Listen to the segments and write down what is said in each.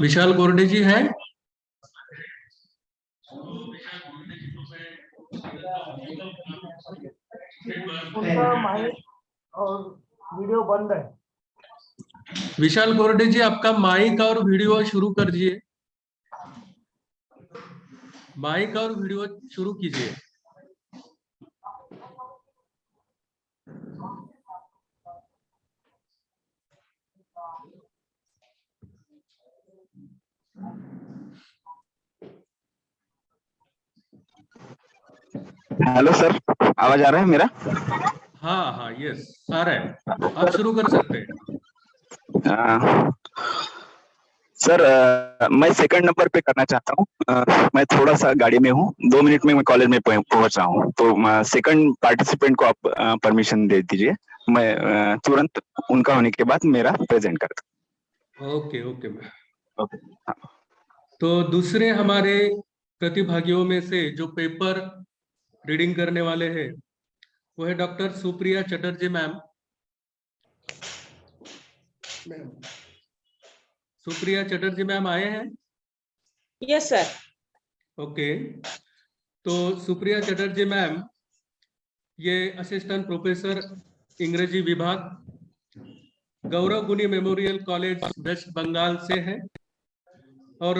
विशाल गोरडे जी हैं? उनका माइक और वीडियो बंद है। विशाल गोरडे जी, आपका माइक और वीडियो शुरू कर दीजिए। माइक और वीडियो शुरू कीजिए। हेलो सर, आवाज आ रहा है मेरा? हाँ हाँ, यस आ रहा है, आप शुरू कर सकते हैं। सर, मैं सेकंड नंबर पे करना चाहता हूँ। मैं थोड़ा सा गाड़ी में हूँ, 2 मिनट में मैं कॉलेज में पहुंच रहा हूँ, तो सेकंड पार्टिसिपेंट को आप परमिशन दे दीजिए। मैं तुरंत उनका होने के बाद मेरा प्रेजेंट करता हूँ। Okay okay ma'am. ओके। हाँ। तो दूसरे हमारे प्रतिभागियों में से जो पेपर रीडिंग करने वाले हैं वो है doctor Supriya Chatterjee ma'am. Supriya Chatterjee ma'am आए हैं? Yes sir. ओके, तो सुप्रिया चटर्जी मैम ये असिस्टेंट प्रोफेसर इंग्रजी विभाग, गौरव गुनी मेमोरियल कॉलेज वेस्ट बंगाल से है, और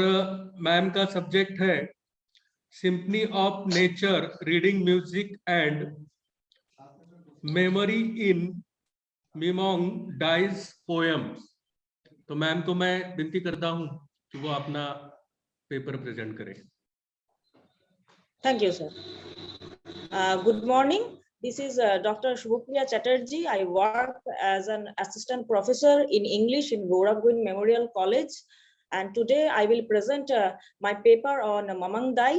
मैम का सब्जेक्ट है symphony of nature, reading music and memory in Mamang Dai's poems. तो मैम को मैं विनती करता हूं कि वो अपना पेपर प्रेजेंट करें। Thank you, sir. Good morning. This is Dr. Shubhpriya Chatterjee. I work as an assistant professor in English in Gaurav Guni Memorial College. And today I will present my paper on Mamang Dai.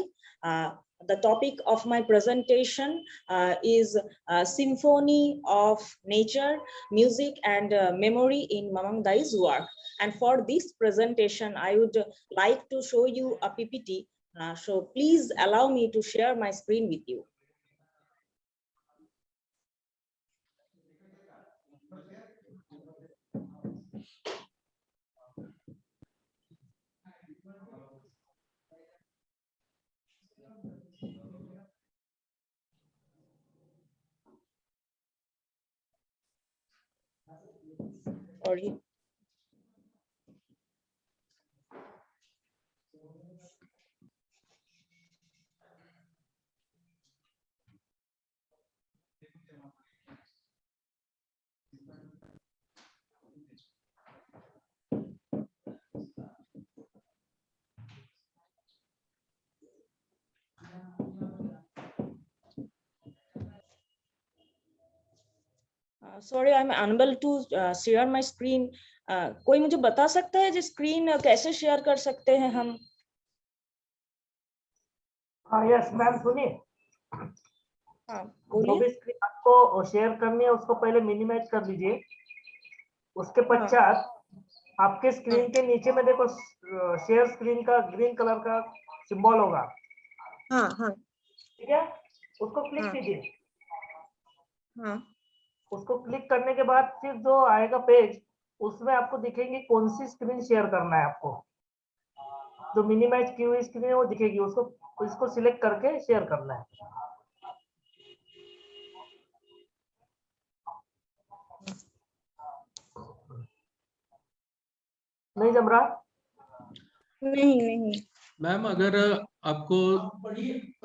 The topic of my presentation is Symphony of Nature, Music and Memory in Mamang Dai's work. And for this presentation, I would like to show you a PPT. So please allow me to share my screen with you. Sorry. Sorry, I'm unable to share my screen. कोई मुझे बता सकता है जो screen कैसे share कर सकते हैं हम? हाँ यस मैम, सुनिए। हाँ जो भी बोलिए। स्क्रीन आपको शेयर करनी है उसको पहले मिनिमाइज कर लीजिए। उसके पश्चात आपके स्क्रीन के नीचे में देखो शेयर स्क्रीन का ग्रीन कलर का सिंबल होगा। हाँ हाँ ठीक है, उसको क्लिक हाँ कीजिए। हाँ उसको क्लिक करने के बाद फिर जो आएगा पेज, उसमें आपको दिखेंगी कौन सी स्क्रीन शेयर करना है। आपको जो मिनिमाइज की हुई स्क्रीन है वो दिखेगी, उसको सिलेक्ट करके शेयर करना है। नहीं जम रहा? नहीं नहीं मैम अगर आपको,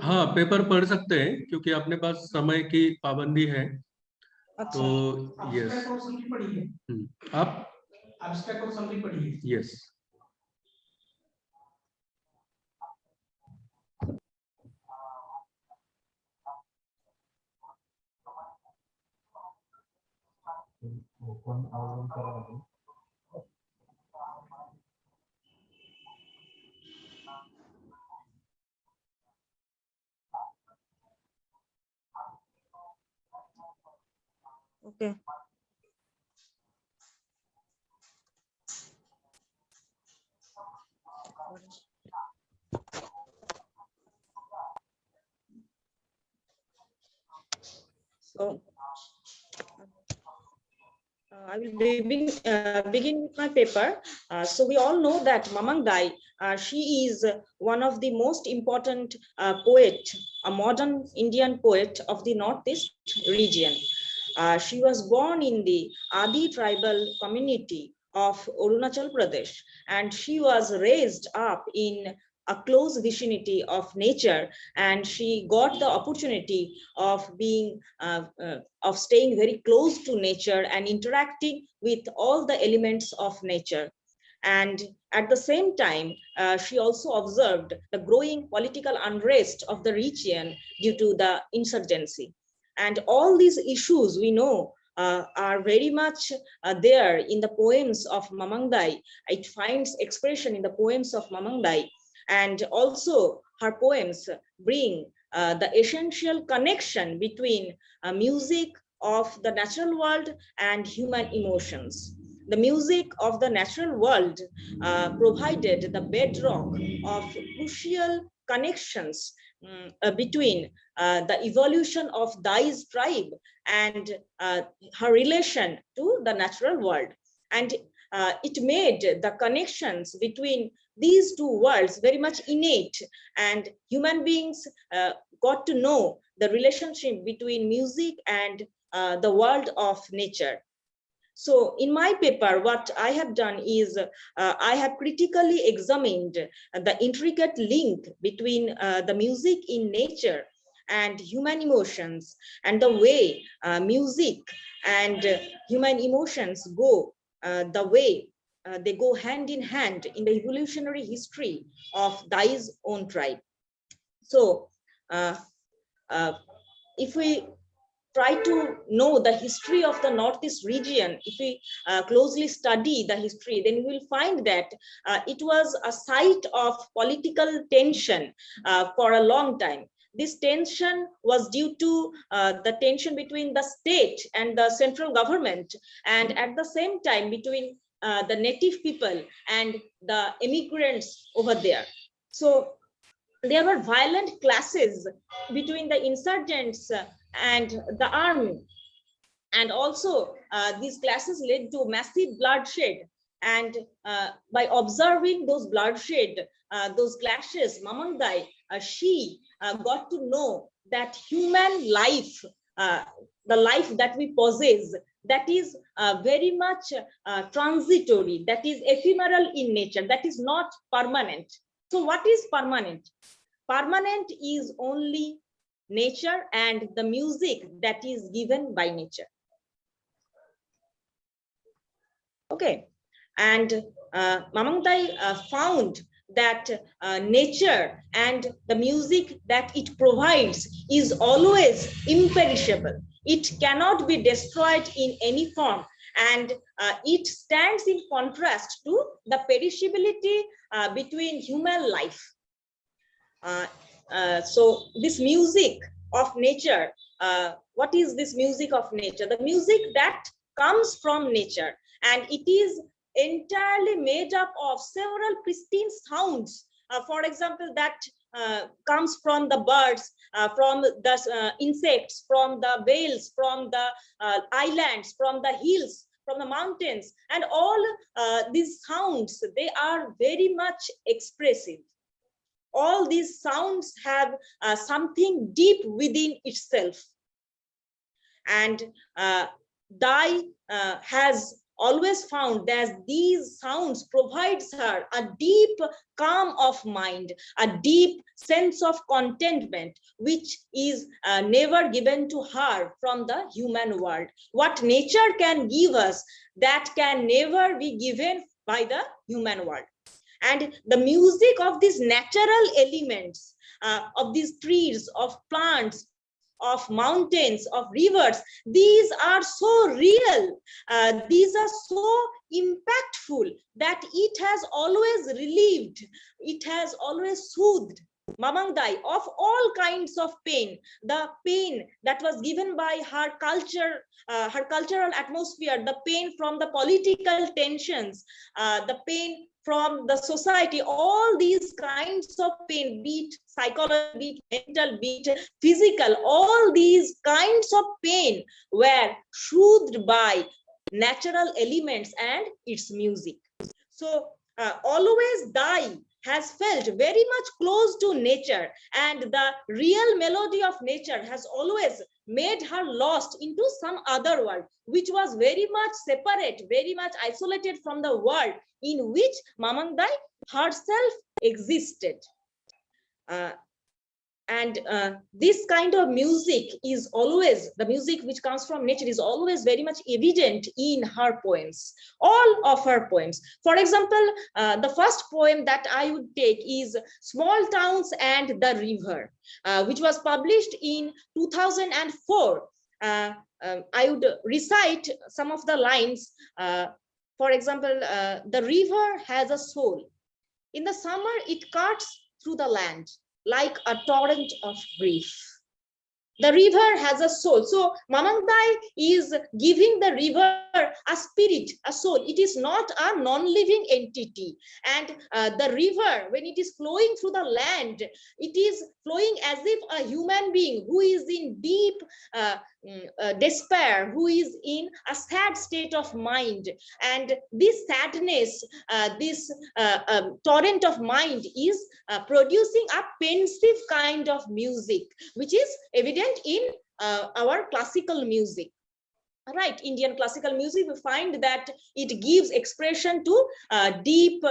हाँ पेपर पढ़ सकते हैं क्योंकि अपने पास समय की पाबंदी है। अच्छा। तो यस, आप yes. Okay So I will begin with my paper. So we all know that Mamang Dai, she is one of the most important poet, a modern Indian poet of the Northeast region. She was born in the Adi tribal community of Arunachal Pradesh, and she was raised up in a close vicinity of nature, and she got the opportunity of being of staying very close to nature and interacting with all the elements of nature. And at the same time, she also observed the growing political unrest of the region due to the insurgency. And all these issues we know are very much there in the poems of Mamang Dai. It finds expression in the poems of Mamang Dai. And also her poems bring the essential connection between music of the natural world and human emotions. The music of the natural world provided the bedrock of crucial connections between the evolution of Dai's tribe and her relation to the natural world. And it made the connections between these two worlds very much innate, and human beings got to know the relationship between music and the world of nature. So in my paper, what I have done is I have critically examined the intricate link between the music in nature and human emotions, and the way music and human emotions go the way they go hand in hand in the evolutionary history of Dai's own tribe. So if we try to know the history of the Northeast region, if we closely study the history, then we will find that it was a site of political tension for a long time. This tension was due to the tension between the state and the central government, and at the same time between the native people and the immigrants over there. So there were violent clashes between the insurgents and the army, and also these clashes led to massive bloodshed. And by observing those bloodshed, those clashes, Mamang Dai, she got to know that human life, the life that we possess, that is very much transitory, that is ephemeral in nature, that is not permanent. So what is permanent? Permanent is only nature and the music that is given by nature. Okay, and Mamang Dai found that nature and the music that it provides is always imperishable. It cannot be destroyed in any form, and it stands in contrast to the perishability between human life. So this music of nature, what is this music of nature? The music that comes from nature, and it is entirely made up of several pristine sounds. For example, that comes from the birds, from the insects, from the whales, from the islands, from the hills, from the mountains, and all these sounds, they are very much expressive. All these sounds have something deep within itself. And Dai has always found that these sounds provides her a deep calm of mind, a deep sense of contentment, which is never given to her from the human world. What nature can give us, that can never be given by the human world. And the music of these natural elements, of these trees, of plants, of mountains, of rivers, these are so real, these are so impactful that it has always relieved, it has always soothed Mamang Dai, of all kinds of pain, the pain that was given by her culture, her cultural atmosphere, the pain from the political tensions, the pain from the society, all these kinds of pain, be it psychological, be it mental, be it physical, all these kinds of pain were soothed by natural elements and its music. So always Dai has felt very much close to nature, and the real melody of nature has always made her lost into some other world, which was very much separate, very much isolated from the world in which Mamang Dai herself existed. This kind of music is always, the music which comes from nature is always very much evident in her poems, all of her poems. For example, the first poem that I would take is Small Towns and the River, which was published in 2004. I would recite some of the lines. For example, the river has a soul. In the summer, it cuts through the land like a torrent of grief. The river has a soul. So Mamang Dai is giving the river a spirit, a soul. It is not a non-living entity. And the river, when it is flowing through the land, it is flowing as if a human being who is in deep despair, who is in a sad state of mind. And this sadness, this torrent of mind is producing a pensive kind of music, which is evident in our classical music. Right, Indian classical music, we find that it gives expression to deep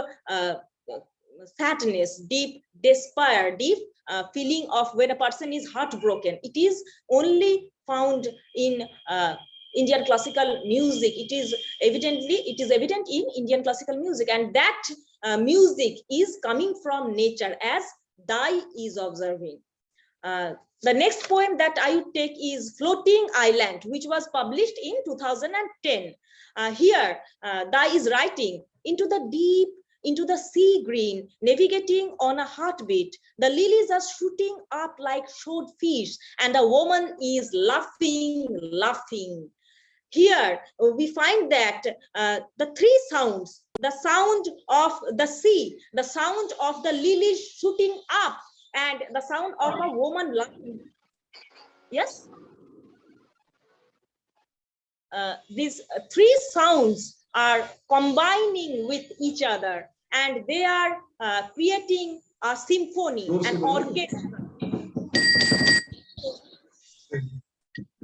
sadness, deep despair, deep feeling of when a person is heartbroken. It is only found in Indian classical music. It is evident in Indian classical music, and that music is coming from nature, as Dai is observing. The next poem that I would take is Floating Island, which was published in 2010. Here, Dai is writing, into the deep, into the sea green, navigating on a heartbeat. The lilies are shooting up like shod fish, and a woman is laughing, laughing. Here, we find that the three sounds, the sound of the sea, the sound of the lilies shooting up, and the sound of a woman laughing. Yes? These three sounds are combining with each other, and they are creating a symphony, an orchestra.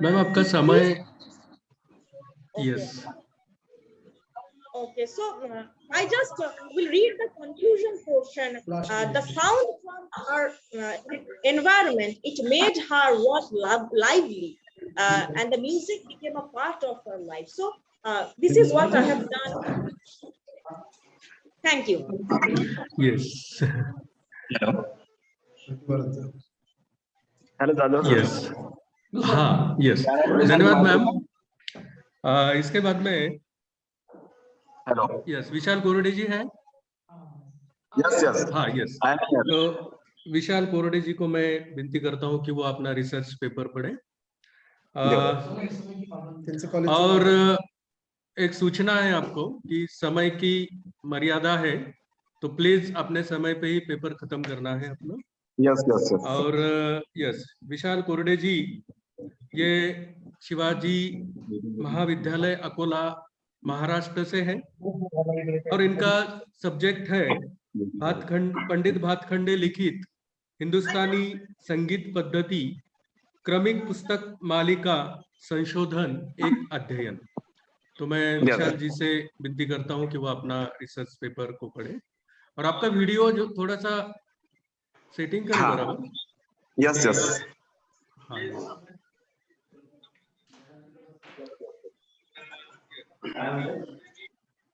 Ma'am आपका समय yes. Okay, so I just will read the conclusion portion. The sound from her environment, it made her walk lively, and the music became a part of her life. So this is what I have done. Thank you. Yes. Hello. Hello, Dadu. Yes. हाँ, yes. धन्यवाद ma'am. इसके बाद में hello. Yes, विशाल कोरडे जी हैं. Yes yes. हाँ, yes. तो विशाल कोरडे जी को मैं विनती करता हूँ कि वो अपना रिसर्च पेपर पढ़े. और एक सूचना है आपको कि समय की मर्यादा है, तो प्लीज अपने समय पे ही पेपर खत्म करना है अपना. Yes yes. और यस, विशाल कोरडे जी ये शिवाजी महाविद्यालय अकोला महाराष्ट्र से है, और इनका सब्जेक्ट है पंडित भातखंडे लिखित हिंदुस्तानी संगीत पद्धति क्रमिक पुस्तक मालिका संशोधन एक अध्ययन. तो मैं विशाल जी से विनती करता हूं कि वो अपना रिसर्च पेपर को पढ़े, और आपका वीडियो जो थोड़ा सा सेटिंग करें बराबर. Yes yes.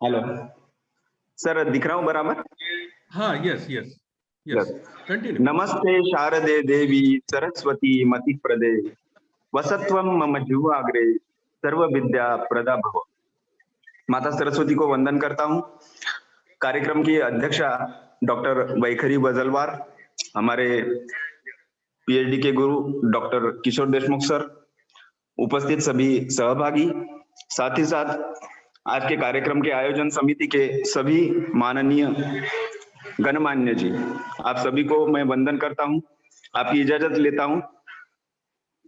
हेलो सर, दिख रहा हूँ बराबर? हाँ, यस यस यस. कंटिन्यू. नमस्ते शारदे देवी सरस्वती मति प्रदे वसत्वम मम जीवाग्रे सर्व विद्या प्रदा भव. माता सरस्वती को वंदन करता हूँ. कार्यक्रम की अध्यक्षा डॉक्टर वैखरी बजलवार, हमारे पीएचडी के गुरु डॉक्टर किशोर देशमुख सर, उपस्थित सभी सहभागी, साथ ही साथ आज के कार्यक्रम के आयोजन समिति के सभी माननीय गणमान्य जी, आप सभी को मैं वंदन करता हूं, आपकी इजाजत लेता हूं।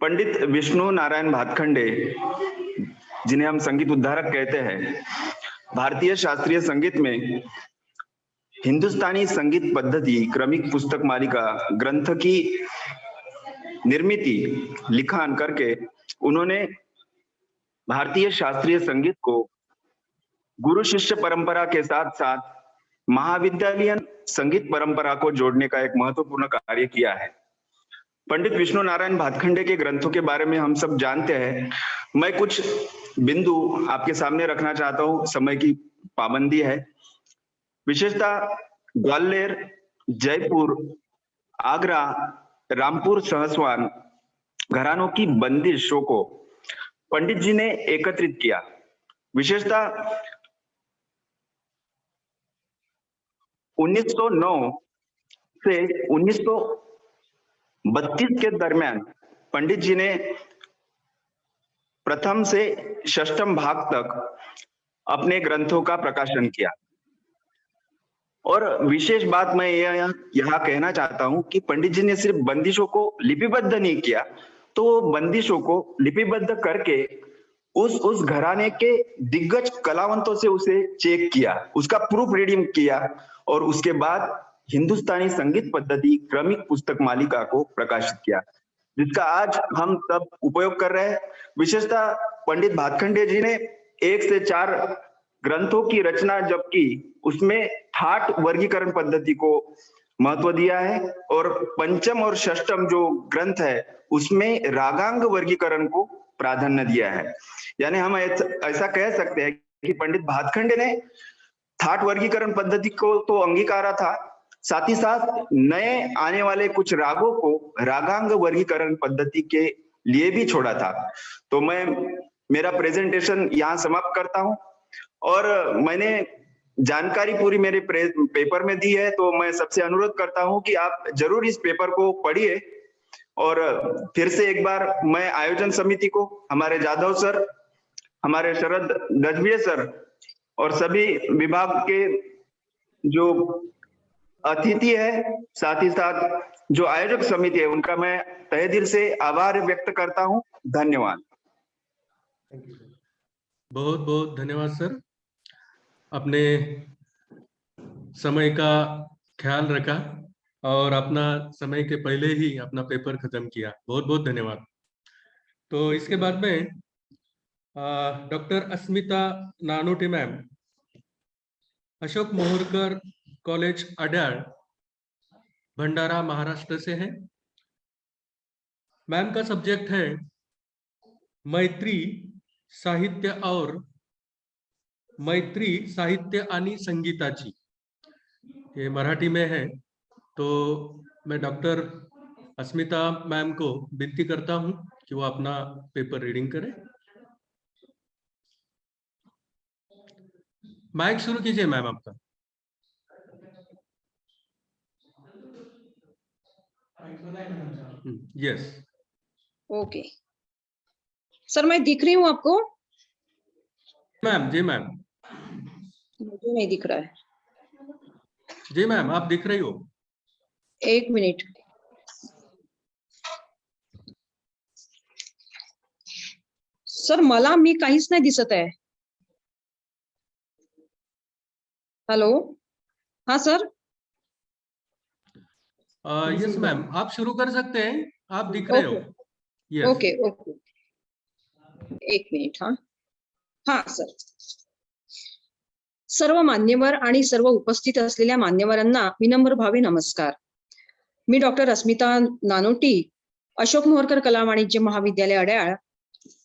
पंडित विष्णु नारायण भातखंडे, जिन्हें हम संगीत उद्धारक कहते हैं, भारतीय शास्त्रीय संगीत में हिंदुस्तानी संगीत पद्धति क्रमिक पुस्तक मालिका ग्रंथ की निर्मिति लिखान करके उन्होंने भारतीय शास्त्रीय संगीत को गुरु शिष्य परंपरा के साथ साथ महाविद्यालयीन संगीत परंपरा को जोड़ने का एक महत्वपूर्ण कार्य किया है। पंडित विष्णु नारायण भातखंडे के ग्रंथों के बारे में हम सब जानते हैं। मैं कुछ बिंदु आपके सामने रखना चाहता हूं, समय की पाबंदी है। विशेषतः ग्वालियर, जयपुर, आगरा, रामपुर, सहसवान घरानों की बंदिशों को पंडित जी ने एकत्रित किया। विशेषतः 1909 से 1932 के दरमियान पंडित जी ने प्रथम से षष्ठम भाग तक अपने ग्रंथों का प्रकाशन किया। और विशेष बात मैं यहाँ कहना चाहता हूं कि पंडित जी ने सिर्फ बंदिशों को लिपिबद्ध नहीं किया, तो बंदिशों को लिपिबद्ध करके उस घराने के दिग्गज कलावंतों से उसे चेक किया, उसका प्रूफ रीडिंग किया और उसके बाद हिंदुस्तानी संगीत पद्धति क्रमिक पुस्तक मालिका को प्रकाशित किया, जिसका आज हम सब उपयोग कर रहे हैं। विशेषतः पंडित भातखंडे जी ने 1 से 4 ग्रंथों की रचना जब की, उसमें ठाट वर्गीकरण पद्धति को महत्व दिया है और पंचम और षष्ठम जो ग्रंथ है उसमें रागांग वर्गीकरण को प्राधान्य दिया है। यानी हम ऐसा कह सकते हैं कि पंडित भातखंडे ने ठाट वर्गीकरण पद्धति को तो अंगीकारा था, साथ ही साथ नए आने वाले कुछ रागों को रागांग वर्गीकरण पद्धति के लिए भी छोड़ा था। तो मैं मेरा प्रेजेंटेशन यहाँ समाप्त करता हूँ और मैंने जानकारी पूरी मेरे पेपर में दी है, तो मैं सबसे अनुरोध करता हूं कि आप जरूर इस पेपर को पढ़िए। और फिर से एक बार मैं आयोजन समिति को, हमारे जाधव सर, हमारे शरद गजभिये सर और सभी विभाग के जो अतिथि है, साथ ही साथ जो आयोजक समिति है, उनका मैं तहे दिल से आभार व्यक्त करता हूं। धन्यवाद। बहुत बहुत धन्यवाद सर, अपने समय का ख्याल रखा और अपना समय के पहले ही अपना पेपर खत्म किया। बहुत बहुत धन्यवाद। तो इसके बाद में डॉक्टर अस्मिता नानोटी मैम, अशोक मोहरकर कॉलेज अड्याळ, भंडारा, महाराष्ट्र से हैं। मैम का सब्जेक्ट है मैत्री साहित्य और मैत्री साहित्य आणि संगीताची, ये मराठी में है। तो मैं डॉक्टर अस्मिता मैम को विनती करता हूं कि वो अपना पेपर रीडिंग करें। माइक शुरू कीजिए मैम आपका। यस ओके सर, मैं दिख रही हूँ आपको? मैम। जी मैम। मुझे नहीं दिख रहा है। जी मैम, आप दिख रही हो। 1 मिनिट। सर मला मी काहीच नाही दिसत आहे। हॅलो, हाँ सर। यस मैम, आप शुरू कर सकते हैं, आप दिख रहे हो। Yes okay okay, 1 minute. हाँ हाँ सर। सर्व मान्यवर आणि सर्व उपस्थित असलेल्या मान्यवरांना विनम्र भावे नमस्कार। मी डॉक्टर अस्मिता नानोटी, अशोक मोहरकर कला वाणिज्य महाविद्यालय अड्याळ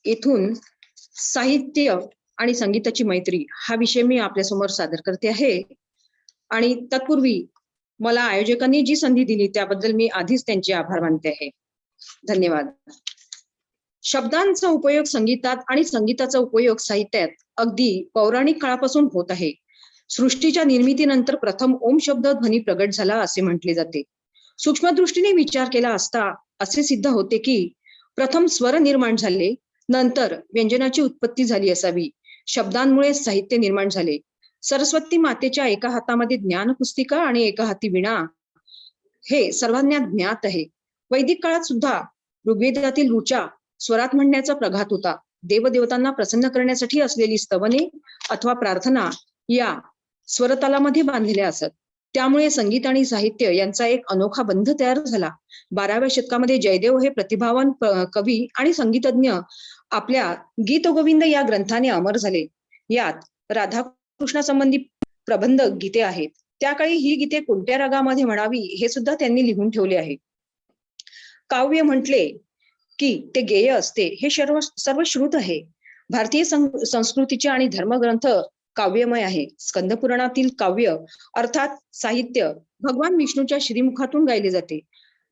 येथून साहित्य आणि संगीताची मैत्री हा विषय मी आपल्यासमोर सादर करते आहे। आणि तत्पूर्वी मला आयोजकांनी जी संधी दिली त्याबद्दल मी आधीच त्यांचे आभार मानते आहे। धन्यवाद। शब्दांचा उपयोग संगीतात आणि संगीताचा उपयोग साहित्यात अगदी पौराणिक काळापासून होत आहे। सृष्टीच्या निर्मितीनंतर प्रथम ओम शब्द ध्वनी प्रगट झाला असे म्हटले जाते। सूक्ष्मदृष्टीने विचार केला असता असे सिद्ध होते की प्रथम स्वर निर्माण झाले, नंतर व्यंजनाची उत्पत्ती झाली असावी. शब्दांमुळे साहित्य निर्माण झाले. सरस्वती मातेच्या एका हातामध्ये ज्ञान पुस्तिका आणि एका हाती विणा हे सर्वांना ज्ञात आहे. वैदिक काळात सुद्धा ऋग्वेदातील ऋचा स्वरात म्हणण्याचा प्रघात होता. देवदेवतांना प्रसन्न करण्यासाठी असलेली स्तवने अथवा प्रार्थना या स्वरतालामध्ये बांधलेल्या असत. त्यामुळे संगीत आणि साहित्य यांचा एक अनोखा बंध तयार झाला. 12व्या शतकामध्ये जयदेव हे प्रतिभावान कवी आणि संगीतज्ञ आपल्या गीत गोविंद या ग्रंथाने अमर झाले. यात राधाकृष्णासंबंधी प्रबंध गीते आहेत. त्या काळी ही गीते कोणत्या रागामध्ये म्हणावी हे सुद्धा त्यांनी लिहून ठेवले आहे. काव्य म्हटले की ते गेय असते हे सर्व श्रुत आहे. भारतीय संस्कृतीचे आणि धर्मग्रंथ काव्यमय आहे. स्कंद पुराणातील काव्य अर्थात साहित्य भगवान विष्णूच्या श्रीमुखातून गायले जाते.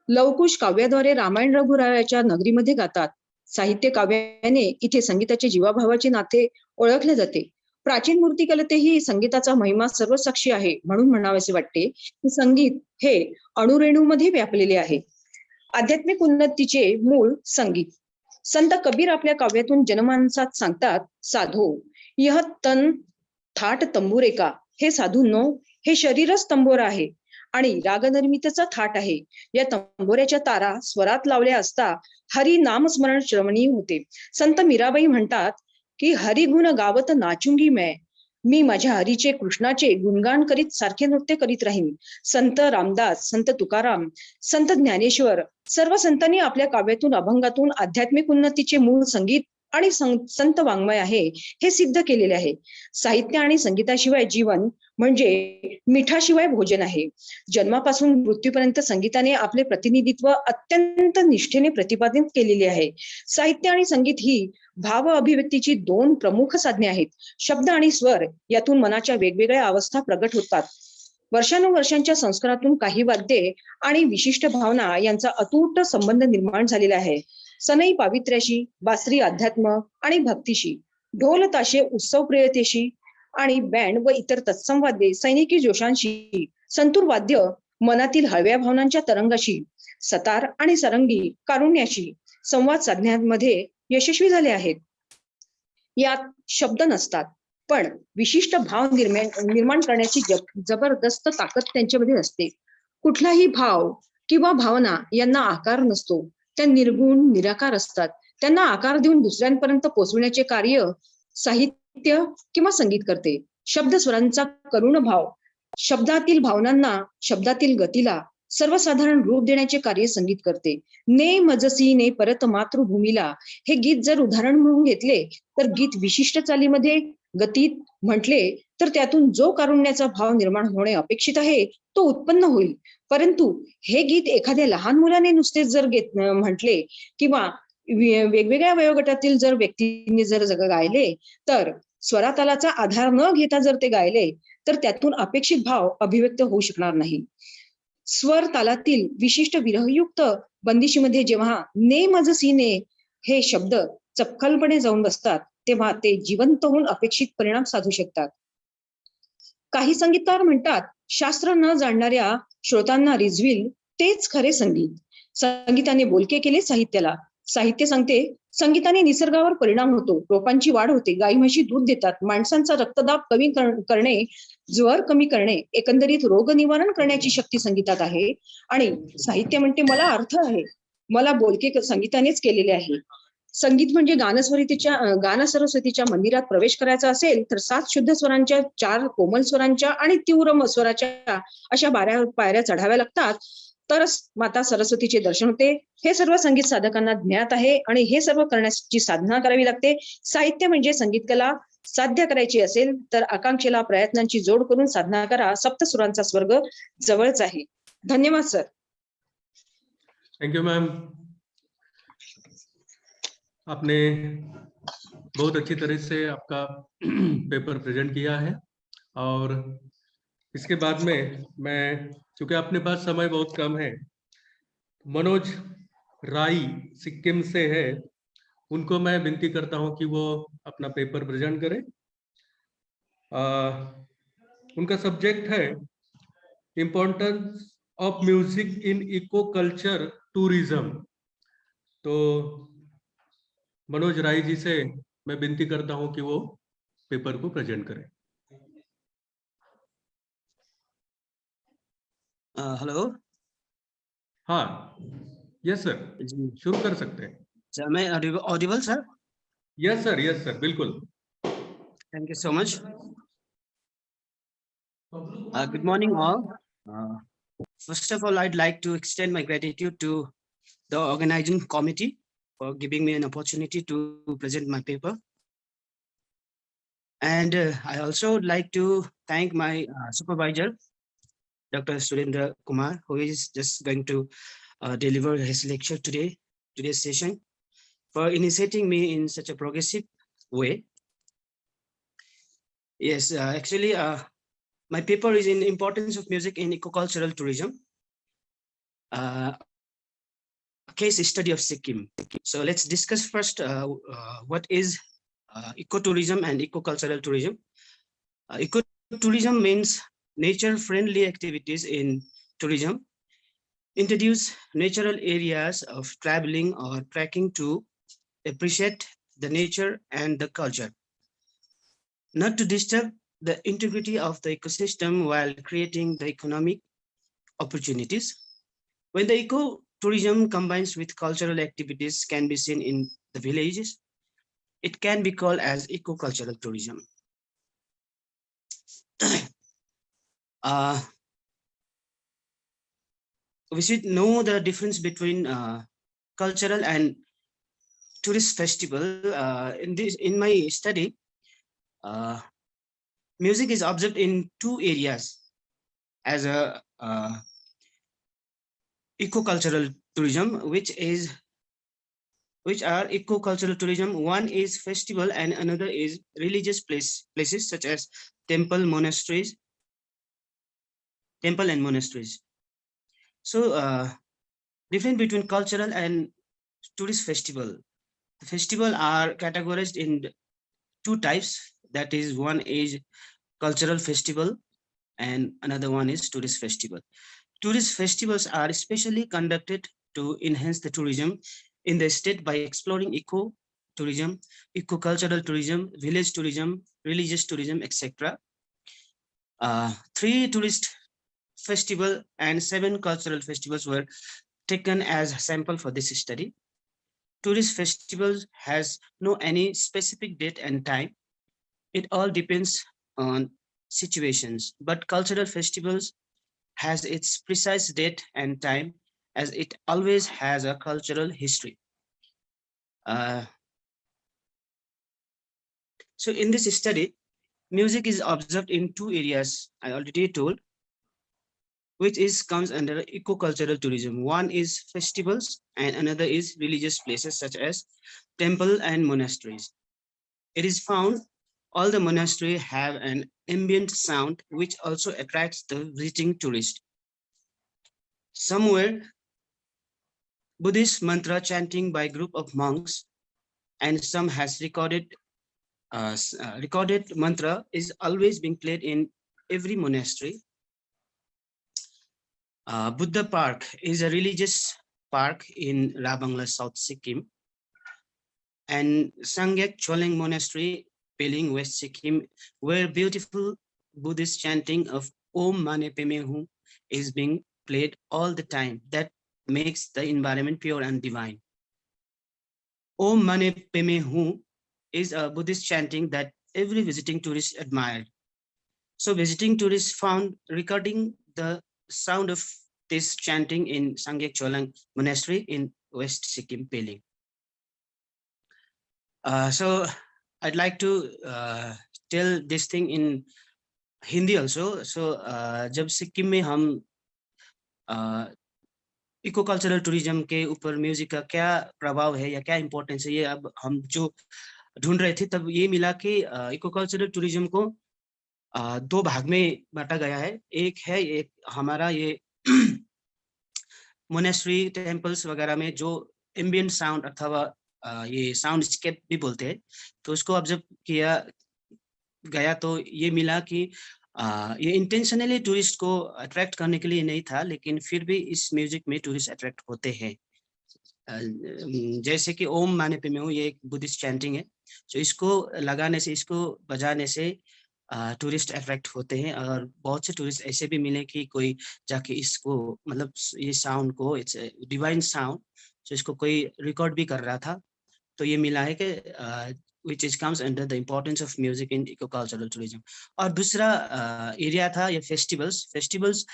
लवकुश काव्याद्वारे रामायण रघुरायाच्या नगरीमध्ये गातात. साहित्य काव्याने इथे संगीताचे जीवाभावाचे नाते ओळखले जाते. प्राचीन मूर्तिकलेतही संगीताचा महिमा सर्वसाक्षी आहे. म्हणून म्हणावेसे वाटते की संगीत हे अणुरेणूमध्ये व्यापलेले आहे. आध्यात्मिक उन्नतीचे मूळ संगीत. संत कबीर आपल्या काव्यातून जनमानसात सांगतात, साधो यह तन थाट तंबुरे का. हे साधूंनो, हे शरीरच तंबोरा आहे आणि रागनिर्मितीचा थाट आहे. या तंबोऱ्याच्या तारा स्वरात लावल्या असता हरी नामस्मरण श्रवणीय होते. संत मीराबाई म्हणतात की हरिगुण गावत नाचुंगी मी माझ्या हरीचे कृष्णाचे गुणगान करीत सारखे नृत्य करीत राहीन. संत रामदास, संत तुकाराम, संत ज्ञानेश्वर सर्व संतांनी आपल्या काव्यातून अभंगातून आध्यात्मिक उन्नतीचे मूळ संगीत आणि संत वाङ्मय आहे हे सिद्ध केलेले आहे. साहित्य आणि संगीताशिवाय जीवन म्हणजे मिठाशिवाय भोजन आहे. जन्मापासून मृत्यूपर्यंत संगीताने आपले प्रतिनिधित्व अत्यंत निष्ठेने प्रतिपादित केलेले आहे. साहित्य आणि संगीत ही भाव अभिव्यक्तीची दोन प्रमुख साधने आहेत. शब्द आणि स्वर यातून मनाच्या वेगवेगळ्या अवस्था प्रगट होतात. वर्षानुवर्षांच्या संस्कारातून काही वाद्ये आणि विशिष्ट भावना यांचा अतूट संबंध निर्माण झालेला आहे. सनई पावित्र्याशी, बासरी अध्यात्म आणि भक्तीशी, ढोल ताशे उत्सव प्रियतेशी आणि बँड व इतर तत्सम वाद्ये सैनिकी जोशांशी, संतूर वाद्य मनातील हळव्या भावनांच्या तरंगाशी, सतार आणि सरंगी कारुण्याशी संवाद साधण्यामध्ये यशस्वी झाले आहेत. यात शब्द नसतात, पण विशिष्ट भाव निर्माण करण्याची जबरदस्त ताकद त्यांच्यामध्ये असते. कुठलाही भाव किंवा भावना यांना आकार नसतो. त्या निर्गुण निराकार असतात. त्यांना आकार देऊन दुसऱ्यांपर्यंत पोहोचविण्याचे कार्य साहित्य किंवा संगीत करते. शब्द स्वरांचा करुण भाव, शब्दातील भावनांना, शब्दातील गतीला सर्वसाधारण रूप देण्याचे कार्य संगीत करते. ने मजसी ने परत मातृभूमीला हे गीत जर उदाहरण म्हणून घेतले तर गीत विशिष्ट चालीमध्ये गतीत म्हटले तर त्यातून जो कारुण्याचा भाव निर्माण होणे अपेक्षित आहे तो उत्पन्न होईल. परंतु हे गीत एखाद्या लहान मुलाने नुसतेच जर म्हटले किंवा वेगवेगळ्या वयोगटातील जर व्यक्तींनी जर गायले तर स्वरातालाचा आधार न घेता जर ते गायले तर त्यातून अपेक्षित भाव अभिव्यक्त होऊ शकणार नाही. स्वर तालातील विशिष्ट विरहयुक्त बंदिशीमध्ये जेव्हा ने मजसी ने हे शब्द चपखलपणे जाऊन बसतात तेव्हा ते जिवंत होऊन अपेक्षित परिणाम साधू शकतात. काही संगीतकार म्हणतात, शास्त्र न जाणणाऱ्या श्रोतांना रिझविल तेच खरे संगीत. संगीताने बोलके केले साहित्याला. साहित्य सांगते संगीताने निसर्गावर परिणाम होतो, रोपांची वाढ होते, गाई म्हशी दूध देतात, माणसांचा रक्तदाब कमी करणे, ज्वर कमी करणे, एकंदरीत रोग निवारण करण्याची शक्ती संगीतात आहे. आणि साहित्य म्हणते मला अर्थ आहे, मला बोलके संगीतानेच केलेले आहे. संगीत म्हणजे गान सरस्वतीच्या मंदिरात प्रवेश करायचा असेल तर 7 शुद्ध स्वरांच्या, 4 कोमल स्वरांच्या आणि तीव्र स्वराच्या अशा 12 पायऱ्या चढाव्या लागतात तरच माता सरस्वतीचे दर्शन होते. हे सर्व संगीत साधकांना ज्ञात आहे आणि हे सर्व करण्याची साधना करावी लागते. साहित्य म्हणजे संगीत कला साध्य करायची असेल तर आकांक्षेला प्रयत्नांची जोड करून साधना करा. सप्तसुरांचा स्वर्ग जवळच आहे. धन्यवाद सर. Thank you ma'am. आपने बहुत अच्छी तरह से आपका पेपर प्रेजेंट किया है और इसके बाद में मैं, चूंकि अपने पास समय बहुत कम है, मनोज राई सिक्किम से है, उनको मैं विनती करता हूं कि वो अपना पेपर प्रेजेंट करें. उनका सब्जेक्ट है importance of music in eco culture tourism. तो मनोज राय जी से मैं विनती करता हूं कि वो पेपर को प्रेजेंट करें। हेलो। हाँ, यस सर, जी शुरू कर सकते हैं। सर, मैं ऑडिबल सर? यस सर, बिल्कुल। Thank you so much. Good morning, all. First of all, I'd like to extend my gratitude to the organizing committee for giving me an opportunity to present my paper. And I also would like to thank my supervisor, Dr. Surendra Kumar, who is just going to deliver his lecture today's session, for initiating me in such a progressive way. Yes, actually, my paper is in importance of music in eco-cultural tourism, a case study of Sikkim. So let's discuss first what is ecotourism and eco-cultural tourism. Ecotourism means nature-friendly activities in tourism, introduce natural areas of traveling or trekking to appreciate the nature and the culture, not to disturb the integrity of the ecosystem while creating the economic opportunities. When the ecotourism combines with cultural activities can be seen in the villages, it can be called as eco-cultural tourism. We should know the difference between cultural and tourist festival. In my study, music is observed in two areas as a eco-cultural tourism, which are eco-cultural tourism. One is festival and another is religious places such as temple and monasteries. So difference between cultural and tourist festival. The festival are categorized in two types. That is, one is cultural festival and another one is tourist festival. Tourist festivals are especially conducted to enhance the tourism in the state by exploring eco-tourism, eco-cultural tourism, village tourism, religious tourism, etc. 3 tourist festival and 7 cultural festivals were taken as a sample for this study. Tourist festivals has no any specific date and time. It all depends on situations, but cultural festivals has its precise date and time as it always has a cultural history. So in this study, music is observed in two areas, I already told, which comes under eco-cultural tourism. One is festivals and another is religious places such as temple and monasteries. It is found all the monasteries have an ambient sound which also attracts the visiting tourist. Somewhere, Buddhist mantra chanting by group of monks and some has recorded mantra is always being played in every monastery. Buddha Park is a religious park in Rabangla, South Sikkim, and Sangyak Choleng Monastery, Peling, West Sikkim, where beautiful Buddhist chanting of Om Mane Padme Hum is being played all the time. That makes the environment pure and divine. Om Mane Padme Hum is a Buddhist chanting that every visiting tourist admired. So visiting tourists found recording the sound of this chanting in Sangyak Choleng Monastery in West Sikkim, Peling. So I'd like to tell this thing in Hindi also. So जब सिक्किम में हम eco cultural tourism के ऊपर music का क्या प्रभाव है या क्या इम्पोर्टेंस है, ये अब हम जो ढूंढ रहे थे तब ये मिला कि इको कल्चरल टूरिज्म को 2 भाग में बांटा गया है। एक है एक हमारा ये मोनेस्ट्री टेम्पल्स वगैरह में जो एम्बिएंट साउंड अथवा ये साउंड स्केप भी बोलते हैं, तो उसको ऑब्जर्व किया गया तो ये मिला कि ये इंटेंशनली टूरिस्ट को अट्रैक्ट करने के लिए नहीं था, लेकिन फिर भी इस म्यूजिक में टूरिस्ट अट्रैक्ट होते हैं। जैसे कि ओम माने पे में हूँ, ये एक बुद्धिस्ट चैंटिंग है, तो इसको लगाने से, इसको बजाने से टूरिस्ट अट्रैक्ट होते हैं। और बहुत से टूरिस्ट ऐसे भी मिले कि कोई जाके इसको, मतलब ये साउंड को, इट्स डिवाइन साउंड, तो इसको कोई रिकॉर्ड भी कर रहा था। तो ये मिला है कि which is comes under the importance of music in eco-cultural tourism। और दूसरा एरिया था ये फेस्टिवल्स। फेस्टिवल्स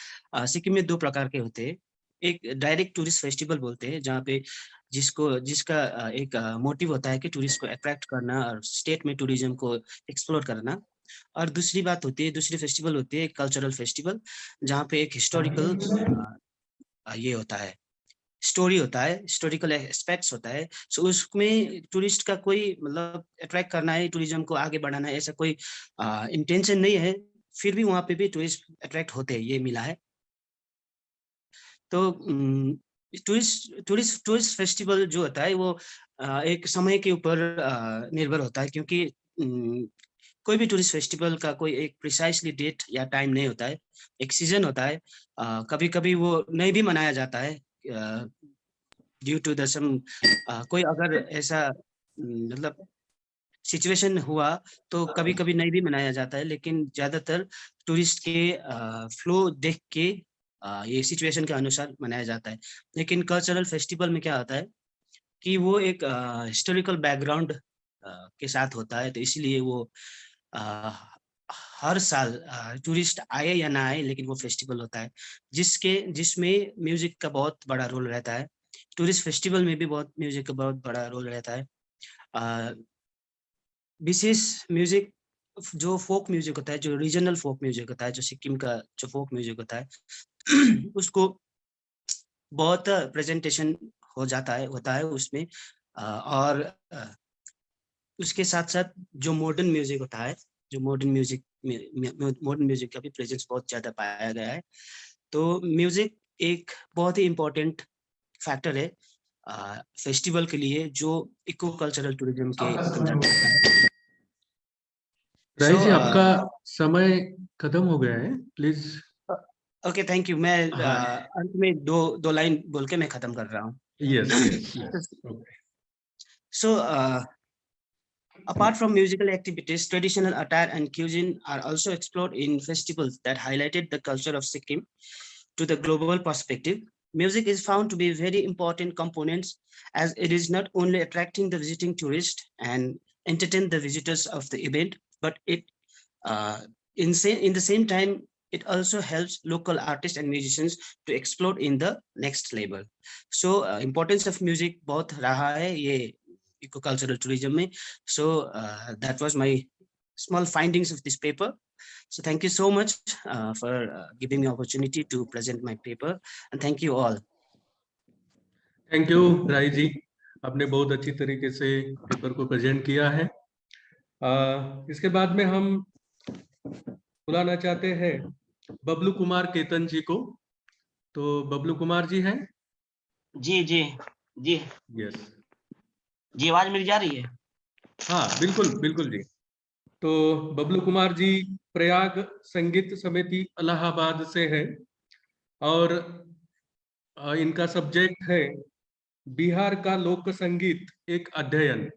सिक्किम में 2 प्रकार के होते हैं। एक डायरेक्ट टूरिस्ट फेस्टिवल बोलते हैं, जहाँ पे जिसका एक मोटिव होता है कि टूरिस्ट को अट्रैक्ट करना और स्टेट में टूरिज्म को एक्सप्लोर करना। और दूसरी बात होती है, दूसरी फेस्टिवल होती है कल्चरल फेस्टिवल, जहाँ पे एक हिस्टोरिकल ये होता है, स्टोरी होता है, हिस्टोरिकल एस्पेक्ट्स होता है। सो उसमें टूरिस्ट का कोई, मतलब अट्रैक्ट करना है, टूरिज्म को आगे बढ़ाना है, ऐसा कोई इंटेंशन नहीं है, फिर भी वहाँ पे भी टूरिस्ट अट्रैक्ट होते हैं, ये मिला है। तो टूरिस्ट फेस्टिवल जो होता है वो एक समय के ऊपर निर्भर होता है, क्योंकि कोई भी टूरिस्ट फेस्टिवल का कोई एक प्रिसाइसली डेट या टाइम नहीं होता है, एक सीजन होता है। कभी कभी वो नहीं भी मनाया जाता है ड्यू टू द सम, कोई अगर ऐसा मतलब सिचुएशन हुआ तो कभी कभी नहीं भी मनाया जाता है, लेकिन ज्यादातर टूरिस्ट के फ्लो देख के ये सिचुएशन के अनुसार मनाया जाता है। लेकिन कल्चरल फेस्टिवल में क्या होता है कि वो एक हिस्टोरिकल बैकग्राउंड के साथ होता है, तो इसलिए वो हर साल टूरिस्ट आए या ना आए, लेकिन वो फेस्टिवल होता है जिसमें म्यूजिक का बहुत बड़ा रोल रहता है। टूरिस्ट फेस्टिवल में भी म्यूजिक का बहुत बड़ा रोल रहता है। विशेष म्यूजिक जो फोक म्यूजिक होता है, जो रीजनल फोक म्यूजिक होता है, जो सिक्किम का जो फोक म्यूजिक होता है उसको बहुत प्रेजेंटेशन होता है उसमें। और उसके साथ साथ जो मॉडर्न म्यूजिक होता है, जो मॉडर्न म्यूजिक का भी प्रेजेंस बहुत ज्यादा पाया गया है। तो म्यूजिक एक बहुत ही इम्पोर्टेंट फैक्टर है फेस्टिवल के लिए, जो इको कल्चरल टूरिज्म के अंतर्गत है। राय जी, आपका समय खत्म हो गया है, प्लीज। Okay, thank you. मैं अंत में दो लाइन बोल के मैं खत्म कर रहा हूँ। Yes. So apart from musical activities, traditional attire and cuisine are also explored in festivals that highlighted the culture of Sikkim to the global perspective. Music is found to be a very important component, as it is not only attracting the visiting tourist and entertain the visitors of the event, but it in the same time it also helps local artists and musicians to explore in the next level. So importance of music बहुत रहा है ये eco cultural tourism में. So that was my small findings of this paper. So thank you so much for giving me opportunity to present my paper, and thank you all. Thank you Rai ji, आपने बहुत अच्छी तरीके से paper को present किया है। इसके बाद में हम बुलाना चाहते हैं बबलू कुमार केतन जी को। तो बबलू कुमार जी हैं? जी जी जी यस जी, आवाज मेरी जा रही है? हाँ, बिल्कुल जी। तो बबलू कुमार जी प्रयाग संगीत समिति इलाहाबाद से है और इनका सब्जेक्ट है बिहार का लोक संगीत एक अध्ययन।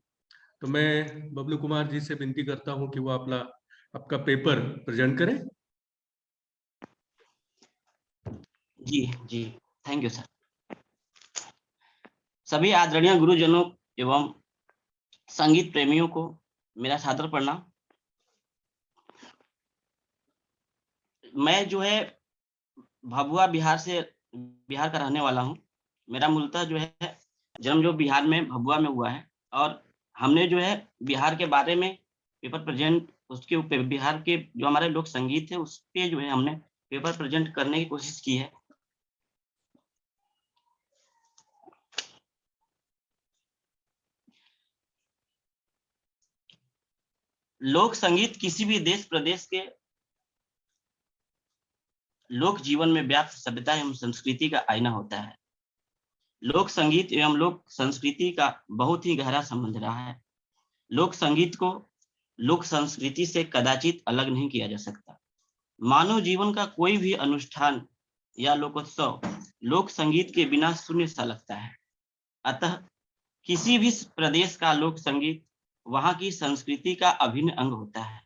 तो मैं बबलू कुमार जी से विनती करता हूं कि वो आपका पेपर प्रेजेंट करें। जी, थैंक यू सर। सभी आदरणीय गुरुजनों एवं संगीत प्रेमियों को मेरा सादर प्रणाम। मैं जो है भभुआ बिहार का रहने वाला हूँ। मेरा मूलतः जो है जन्म जो बिहार में भभुआ में हुआ है, और हमने जो है बिहार के बारे में पेपर प्रेजेंट, उसके ऊपर बिहार के जो हमारे लोक संगीत है उस पे जो है हमने पेपर प्रेजेंट करने की कोशिश की है। लोक संगीत किसी भी देश प्रदेश के लोक जीवन में व्याप्त सभ्यता एवं संस्कृति का आईना होता है। लोक संगीत एवं लोक संस्कृति का बहुत ही गहरा संबंध रहा है। लोक संगीत को लोक संस्कृति से कदाचित अलग नहीं किया जा सकता। मानव जीवन का कोई भी अनुष्ठान या लोकोत्सव लोक संगीत के बिना शून्य सा लगता है। अतः किसी भी प्रदेश का लोक संगीत वहां की संस्कृति का अभिन्न अंग होता है।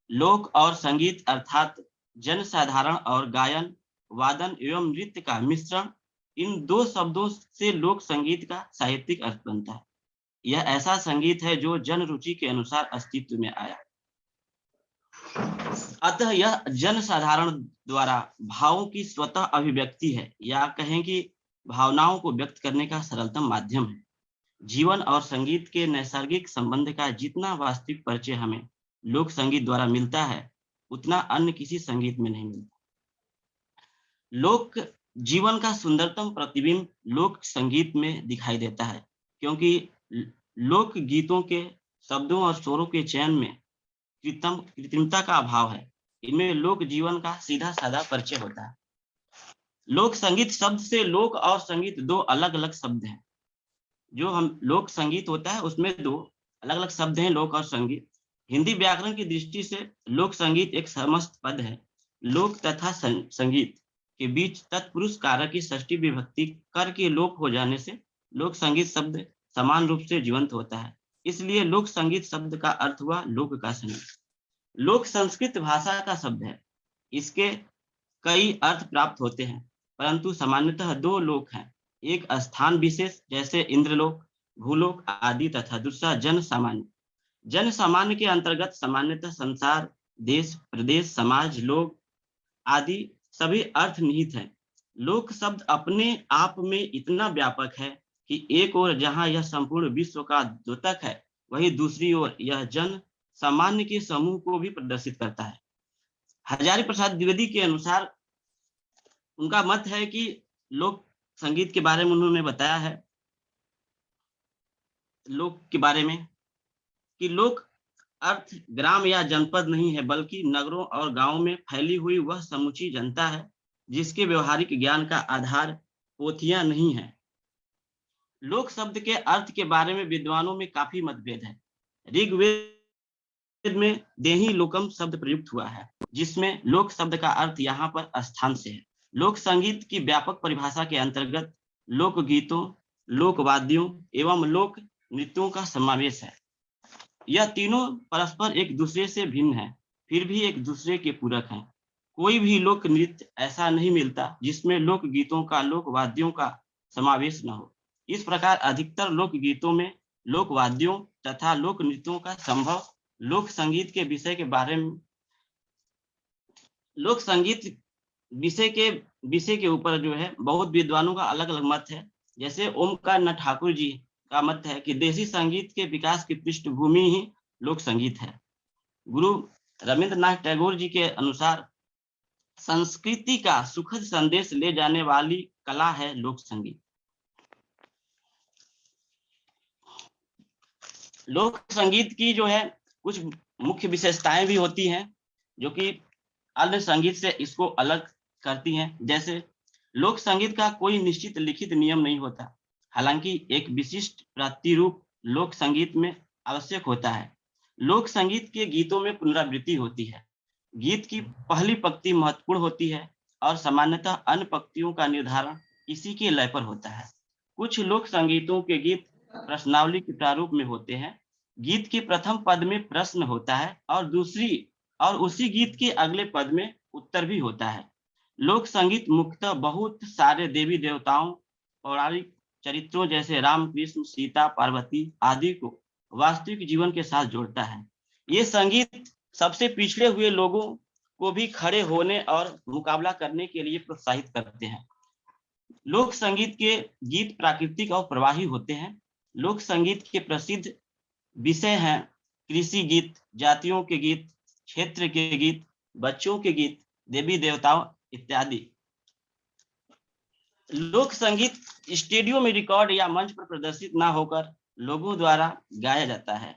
लोक और संगीत अर्थात जन साधारण और गायन, वादन एवं नृत्य का मिश्रण, इन दो शब्दों से लोक संगीत का साहित्यिक अर्थ बनता है। यह ऐसा संगीत है जो जन रुचि के अनुसार अस्तित्व में आया। अतः यह जन साधारण द्वारा भावों की स्वतः अभिव्यक्ति है, या कहें कि भावनाओं को व्यक्त करने का सरलतम माध्यम है। जीवन और संगीत के नैसर्गिक संबंध का जितना वास्तविक परिचय हमें लोक संगीत द्वारा मिलता है, उतना अन्य किसी संगीत में नहीं मिलता। लोक जीवन का सुंदरतम प्रतिबिंब लोक संगीत में दिखाई देता है, क्योंकि लोक गीतों के शब्दों और स्वरों के चयन में कृत्रिमता का अभाव है। इनमें लोक जीवन का सीधा साधा परिचय होता है। लोक संगीत शब्द से लोक और संगीत दो अलग अलग शब्द हैं। जो हम लोक संगीत होता है उसमें दो अलग अलग शब्द हैं, लोक और संगीत। हिंदी व्याकरण की दृष्टि से लोक संगीत एक समस्त पद है। लोक तथा संगीत के बीच तत्पुरुष कारक की षष्ठी विभक्ति कर के लोप हो जाने से लोक संगीत शब्द समान रूप से जीवंत होता है। इसलिए लोक संगीत शब्द का अर्थ हुआ लोक का संगीत। लोक संस्कृत भाषा का शब्द है। इसके कई अर्थ प्राप्त होते हैं, परंतु सामान्यतः दो लोक हैं। एक स्थान विशेष जैसे इंद्रलोक, भूलोक आदि, तथा दूसरा जन सामान्य। जन सामान्य के अंतर्गत सामान्यतः संसार, देश, प्रदेश, समाज, लोग आदि सभी अर्थ निहित हैं। लोक शब्द अपने आप में इतना व्यापक है कि एक ओर जहां यह संपूर्ण विश्व का द्योतक है, वहीं दूसरी ओर यह जन सामान्य के समूह को भी प्रदर्शित करता है। हजारी प्रसाद द्विवेदी के अनुसार उनका मत है कि लोक संगीत के बारे में उन्होंने बताया है, लोक के बारे में, कि लोक अर्थ ग्राम या जनपद नहीं है, बल्कि नगरों और गांवों में फैली हुई वह समूची जनता है जिसके व्यवहारिक ज्ञान का आधार पोथियां नहीं है। लोक शब्द के अर्थ के बारे में विद्वानों में काफी मतभेद है। ऋग्वेद में देही लोकम शब्द प्रयुक्त हुआ है, जिसमें लोक शब्द का अर्थ यहाँ पर स्थान से है। लोक संगीत की व्यापक परिभाषा के अंतर्गत लोक गीतों, लोक वाद्यों एवं लोक नृत्यों का समावेश है। यह तीनों परस्पर एक दूसरे से भिन्न हैं, फिर भी एक दूसरे के पूरक हैं। कोई भी लोक नृत्य ऐसा नहीं मिलता जिसमें लोक गीतों का, लोक वाद्यों का समावेश न हो। इस प्रकार अधिकतर लोक गीतों में लोक वाद्यों तथा लोक नृत्यों का संभव लोक संगीत के विषय के बारे में, लोक संगीत विषय के ऊपर जो है बहुत विद्वानों का अलग अलग मत है। जैसे ओमकार नाथ ठाकुर जी का मत है कि देशी संगीत के विकास की पृष्ठभूमि ही लोक संगीत है। गुरु रविंद्रनाथ टैगोर जी के अनुसार संस्कृति का सुखद संदेश ले जाने वाली कला है लोक संगीत। लोक संगीत की जो है कुछ मुख्य विशेषताएं भी होती हैं जो कि अन्य संगीत से इसको अलग करती हैं। जैसे लोक संगीत का कोई निश्चित लिखित नियम नहीं होता, हालांकि एक विशिष्ट प्रतिरूप लोक संगीत में आवश्यक होता है। लोक संगीत के गीतों में पुनरावृत्ति होती है। गीत की पहली पंक्ति महत्वपूर्ण होती है और सामान्यतः अन्य पंक्तियों का निर्धारण इसी के लय पर होता है। कुछ लोक संगीतों के गीत प्रश्नावली के प्रारूप में होते हैं। गीत के प्रथम पद में प्रश्न होता है और उसी गीत के अगले पद में उत्तर भी होता है। लोक संगीत मुख्यतः बहुत सारे देवी देवताओं, पौराणिक चरित्रों जैसे राम, कृष्ण, सीता, पार्वती आदि को वास्तविक जीवन के साथ जोड़ता है। ये संगीत सबसे पिछड़े हुए लोगों को भी खड़े होने और मुकाबला करने के लिए प्रोत्साहित करते हैं। लोक संगीत के गीत प्राकृतिक और प्रवाही होते हैं। लोक संगीत के प्रसिद्ध विषय हैं कृषि गीत, जातियों के गीत, क्षेत्र के गीत, बच्चों के गीत, देवी देवताओं इत्यादि। लोक संगीत स्टूडियो में रिकॉर्ड या मंच पर प्रदर्शित ना होकर लोगों द्वारा गाया जाता है।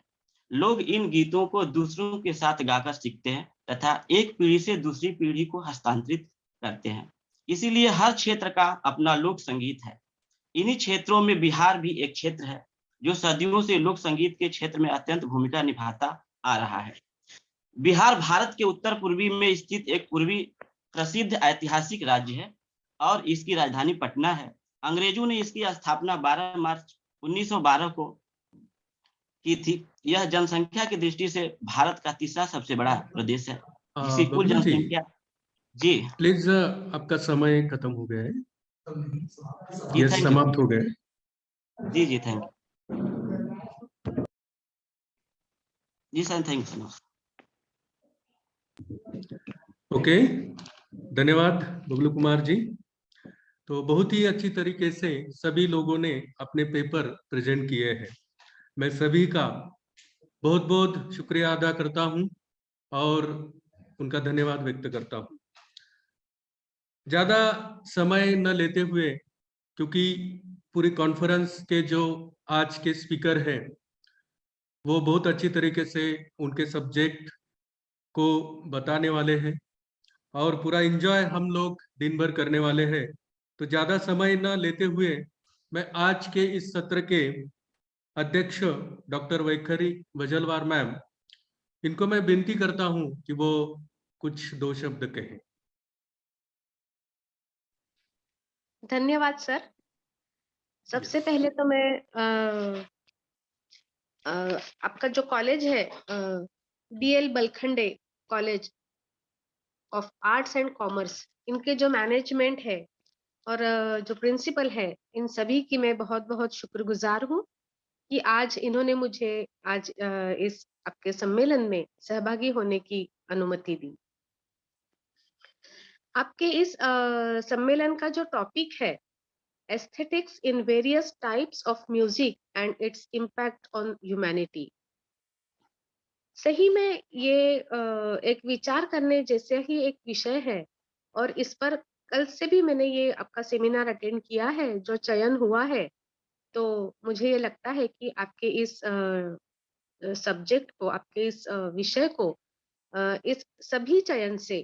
लोग इन गीतों को दूसरों के साथ गाकर सीखते हैं तथा एक पीढ़ी से दूसरी पीढ़ी को हस्तांतरित करते हैं। इसीलिए हर क्षेत्र का अपना लोक संगीत है। इन्हीं क्षेत्रों में बिहार भी एक क्षेत्र है जो सदियों से लोक संगीत के क्षेत्र में अत्यंत भूमिका निभाता आ रहा है। बिहार भारत के उत्तर पूर्वी में स्थित एक पूर्वी प्रसिद्ध ऐतिहासिक राज्य है और इसकी राजधानी पटना है। अंग्रेजों ने इसकी स्थापना 12 मार्च 1912 को की थी। यह जनसंख्या की दृष्टि से भारत का तीसरा सबसे बड़ा प्रदेश है, जिसकी कुल बबलू जी, जनसंख्या जी प्लीज आपका समय खत्म हो गया है, जी ये थैंक यू समाप्त हो गया है। जी जी थैंक यू जी sir, thank you so much. Okay, धन्यवाद बबलू कुमार जी। तो बहुत ही अच्छी तरीके से सभी लोगों ने अपने पेपर प्रेजेंट किए हैं। मैं सभी का बहुत बहुत शुक्रिया अदा करता हूं और उनका धन्यवाद व्यक्त करता हूं। ज्यादा समय न लेते हुए, क्योंकि पूरी कॉन्फ्रेंस के जो आज के स्पीकर हैं वो बहुत अच्छी तरीके से उनके सब्जेक्ट को बताने वाले हैं और पूरा एंजॉय हम लोग दिन भर करने वाले हैं। तो ज्यादा समय न लेते हुए मैं आज के इस सत्र के अध्यक्ष डॉक्टर वैखरी वजलवार मैम, इनको मैं विनती करता हूं कि वो कुछ दो शब्द कहें। धन्यवाद सर। सबसे पहले तो मैं आपका जो कॉलेज है DL Balkhande college of arts and commerce, इनके जो मैनेजमेंट है और जो प्रिंसिपल है, इन सभी की मैं बहुत बहुत शुक्रगुजार हूँ कि आज इन्होंने मुझे आज इस आपके सम्मेलन में सहभागी होने की अनुमति दी। आपके इस सम्मेलन का जो टॉपिक है, aesthetics in various types of music and its impact on humanity, सही में ये एक विचार करने जैसे ही एक विषय है और इस पर कल से भी मैंने ये आपका सेमिनार अटेंड किया है, जो चयन हुआ है। तो मुझे ये लगता है कि आपके इस सब्जेक्ट को, आपके इस विषय को इस सभी चयन से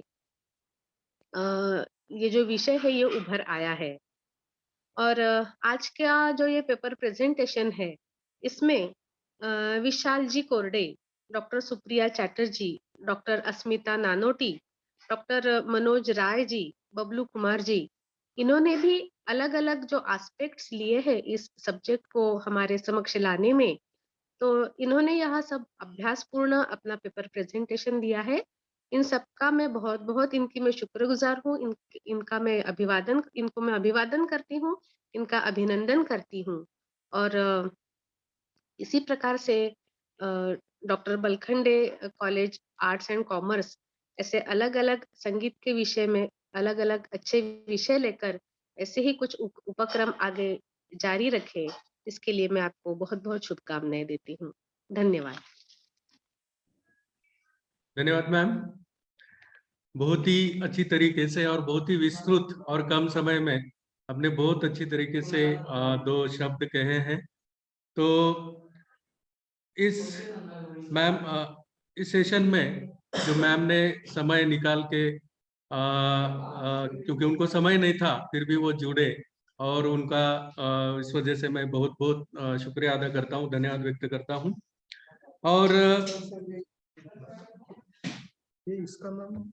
ये जो विषय है ये उभर आया है। और आज का जो ये पेपर प्रेजेंटेशन है, इसमें विशाल जी कोरडे, डॉक्टर सुप्रिया चैटर्जी, डॉक्टर अस्मिता नानोटी, डॉक्टर मनोज राय जी, बबलू कुमार जी, इन्होंने भी अलग अलग जो एस्पेक्ट्स लिए हैं इस सब्जेक्ट को हमारे समक्ष लाने में। तो इन्होंने यहाँ सब अभ्यासपूर्ण अपना पेपर प्रेजेंटेशन दिया है। इन सबका मैं बहुत बहुत इनकी मैं शुक्रगुजार हूँ। इनको मैं अभिवादन करती हूँ, इनका अभिनंदन करती हूँ। और इसी प्रकार से doctor Balkhande college arts and commerce ऐसे अलग अलग संगीत के विषय में अलग अलग अच्छे विषय लेकर ऐसे ही कुछ उपक्रम आगे जारी रखे, इसके लिए मैं आपको बहुत बहुत शुभकामनाएं देती हूँ। धन्यवाद। धन्यवाद मैम, बहुत ही अच्छी तरीके से और बहुत ही विस्तृत और कम समय में आपने बहुत अच्छी तरीके से दो शब्द कहे हैं। तो इस मैम इस सेशन में जो मैम ने समय निकाल के क्योंकि उनको समय नहीं था फिर भी वो जुड़े और उनका इस वजह से मैं बहुत बहुत शुक्रिया अदा करता हूँ, धन्यवाद व्यक्त करता हूँ। और इसका नाम